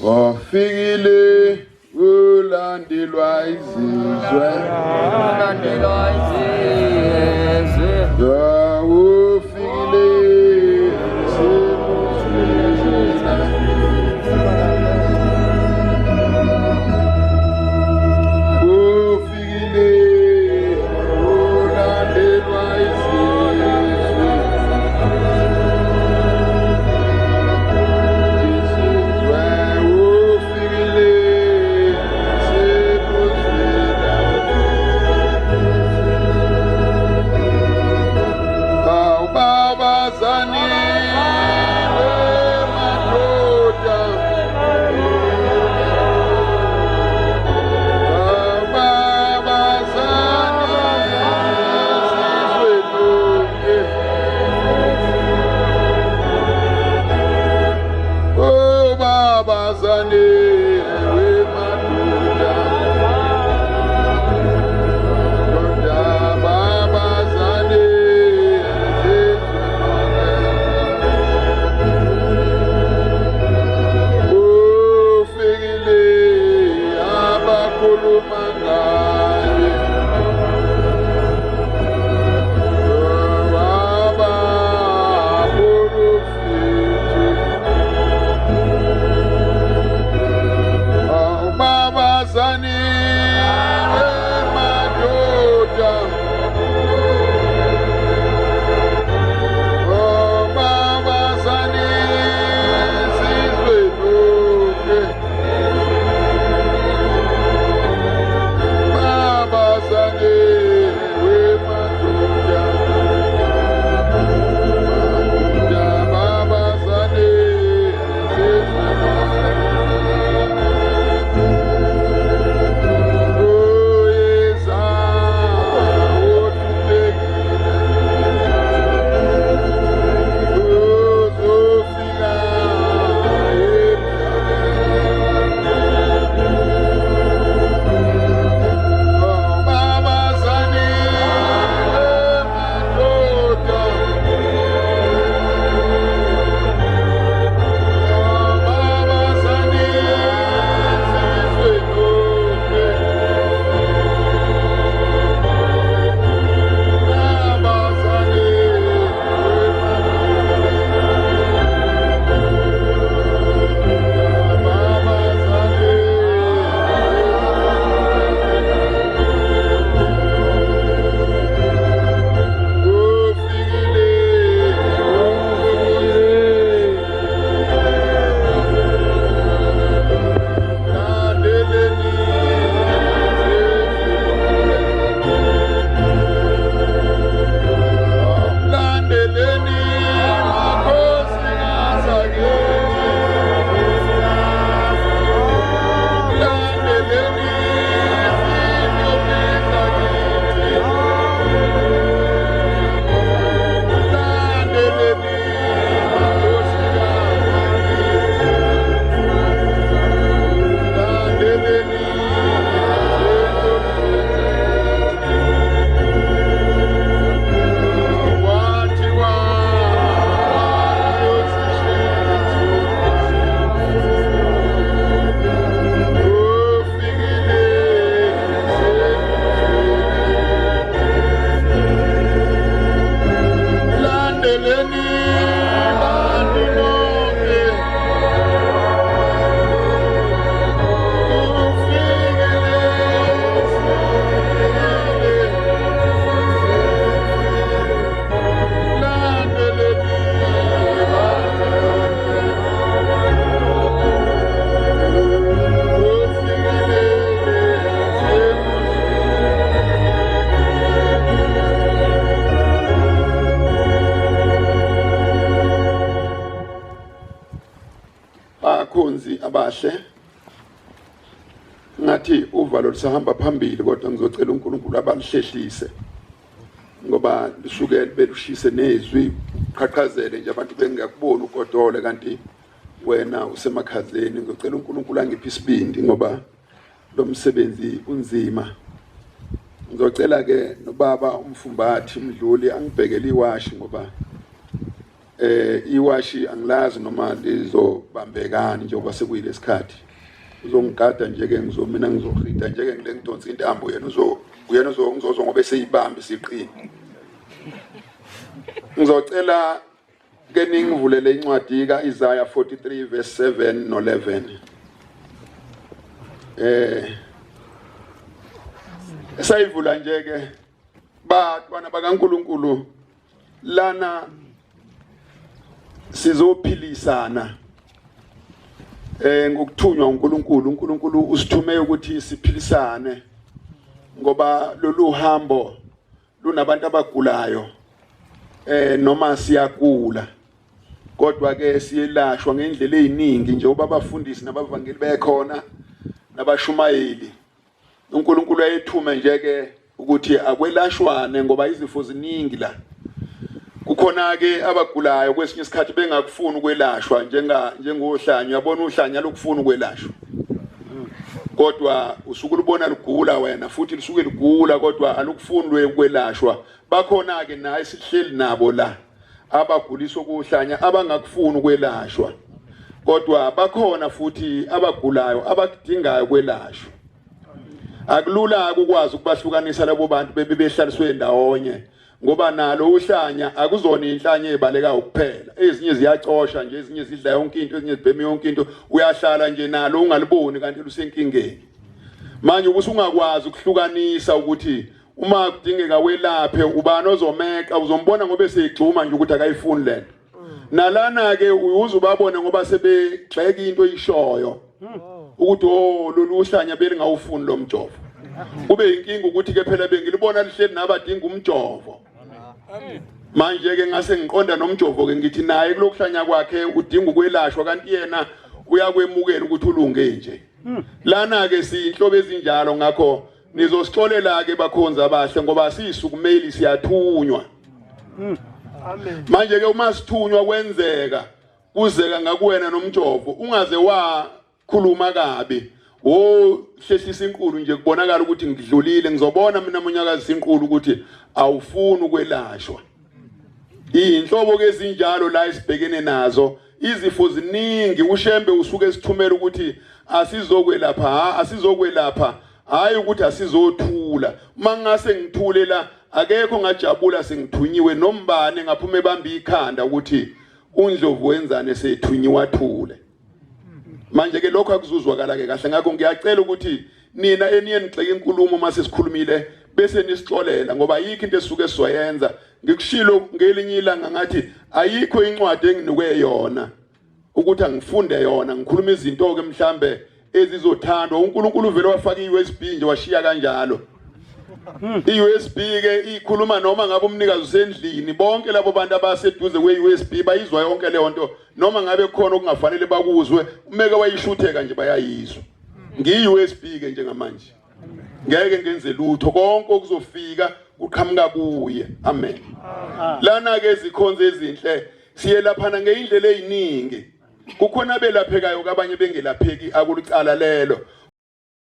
Wafikile ulandelwa izizwe abahle ngathi uvalo lisahamba phambili kodwa ngizocela uNkulunkulu abalihlehlise ngoba lisuke belushise nezwi qhaqhazele nje abantu bengakuboni ugodole kanti wena usemakhazeni. Ngicela uNkulunkulu angiphe isibindi ngoba lo msebenzi unzima. Ngizocela ke nobaba umfumbathi umdluli angibhekele iwashi ngoba iwashi angilazi noma lizobambekani njengoba sekuyilesikhathi uzongigada nje ke mina ngizohlita nje ke ngile ngidonsa intambo uyena uzozwa ngoba eseyibambe siqini ngizocela ke ningivulele incwadi ka Isaiah 43 verse 7 no 11 esayivula nje ke bantwana bakaNkuluNkulu lana sizophilisana ngokuthunywa uNkulunkulu usithume ukuthi siphilisane ngoba lolu hambo lunabantu abagulayo noma siyagula kodwa ke siyelashwa ngendlela eziningi njengoba abafundisi nabavangeli bekhona nabashumayeli uNkulunkulu ayethume nje ke ukuthi akwelashwane ngoba izifo ziningi la kukhona ke abagulayo kwesinye isikhathi bengakufuni ukwelashwa njengohlanya uyabona uhlanya lokufuna ukwelashwa kodwa usuku lubona ligula wena futhi lisuke ligula kodwa alukufundwe ukwelashwa bakhona ke naye sihleli nabo la abaguliswa kuhlanya abangakufuni ukwelashwa kodwa bakhona futhi abagulayo abakudingayo ukwelashwa akulula ukwazi ukubahlukanisa labo bantu bebehlaliswe ndawonye ngoba nalo uhlanya akuzona inhlanya ezibaleka ukuphela ezinye ziyacosha nje ezinye zidla yonke into ezinye zibheme yonke into uyahlala nje nalo ungaliboni kanti lusenkingeni manje ubusungakwazi ukuhlukanisa ukuthi uma kudingeka welaphe ubani ozomeka uzombona ngoba esegxuma nje ukuthi akayifuni lento nalana ke uyuzubabona ngoba sebegxeka into ishoyo ukuthi lolu uhlanya belingawufuni lo mjovo kube inkinga ukuthi ke phela bengilibona lihleli nabadinga umjovo manje ke ngase ngiqonda nomjovo ke ngithi naye kulokuhlanya kwakhe udinga ukwelashwa kanti yena uyakwemukela ukuthi ulunge nje lana ke siyinhlobo ezinjalo ngakho nizosixolela ke bakhonza abahle ngoba sisukumeli siyathunywa amen manje ke uma sithunywa kwenzeka kuzeka ngakuwena nomjovo ungaze wakhuluma kabi hlehlisa inkulu nje kubonakala ukuthi ngidlulile ngizobona mina munyakazi inkulu ukuthi awufuni ukwelashwa inhlobo ke ezinjalo la isibhekene nazo izifo ziningi ushembe usuke sithumela ukuthi asizokwelapha hayi ukuthi asizothula mangase ngithule la akekho ngajabula sengithunyiwe nombane ngaphuma ebamba ikhanda ukuthi uNdlovu wenzane sethunyiwa thule manje ke lokho akuzuzwakala ke kahle ngakho ngiyacela ukuthi nina eniyengixeke inkulumo mase sikhulumile bese nisixolela ngoba yikho into esuke sizoyenza ngikushilo ngelinye ilanga ngathi ayikho incwadi enginikwe yona ukuthi angifunde yona ngikhuluma izinto ke mhlambe ezizothandwa uNkulunkulu vele wafaka iUSB nje washiya kanjalo iUSB ke ikhuluma noma ngabe umnikazi usendlini bonke labo bantu abaseduze kweUSB bayizwa yonke le nto noma ngabe khona okungafanele bakuzwe umeke wayishutheka nje bayayizwa ngiUSB ke njengamanje ngeke ngenze lutho konke okuzofika kuqhamuka kuye amen lana ke izikhonzo ezinhle siyelaphana ngeindlela eziningi kukhona belaphekayo kabanye bengelapheki akulucala lelo